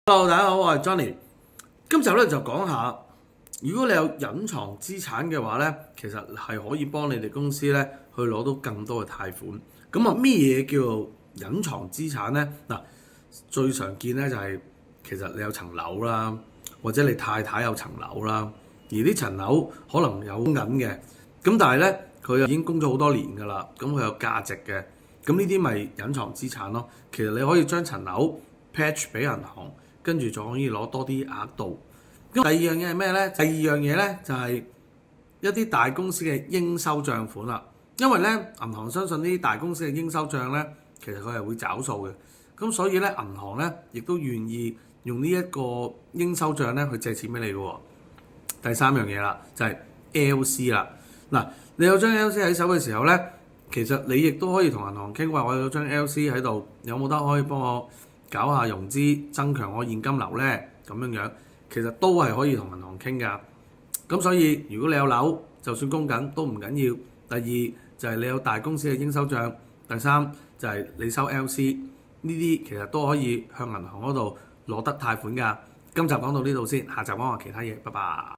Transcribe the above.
Hello，大家好，我係 Johnny。今集咧就講下，如果你有隱藏資產嘅話咧，其實係可以幫你哋公司咧去攞到更多嘅貸款。咁啊，咩嘢叫做隱藏資產咧？嗱，最常見咧就係其實你有層樓啦，或者你太太有層樓啦，而呢層樓可能有銀嘅，咁但係咧佢已經供咗好多年㗎啦，咁佢有價值嘅，咁呢啲咪隱藏資產咯。其實你可以將層樓 patch 俾銀行。跟住仲可以攞多啲額度。咁第二樣嘢係咩咧？第二樣嘢咧就係一啲大公司嘅應收帳款啦。因為咧銀行相信呢啲大公司嘅應收帳咧，其實佢係會找數嘅。咁所以咧銀行咧亦都願意用呢一個應收帳咧去借錢俾你嘅喎。第三樣嘢啦，就係 LC 啦。嗱，你有張 LC 喺手嘅時候咧，其實你亦都可以同銀行傾話，我有張 LC 喺度，有冇得可以幫我搞下融資，增強我現金流呢？咁樣其實都係可以同銀行傾㗎。咁所以如果你有樓，就算供緊都唔緊要。第二就係你有大公司嘅應收帳，第三就係你收 LC，呢啲其實都可以向銀行嗰度攞得貸款㗎。今集講到呢度先，下集講下其他嘢，拜拜。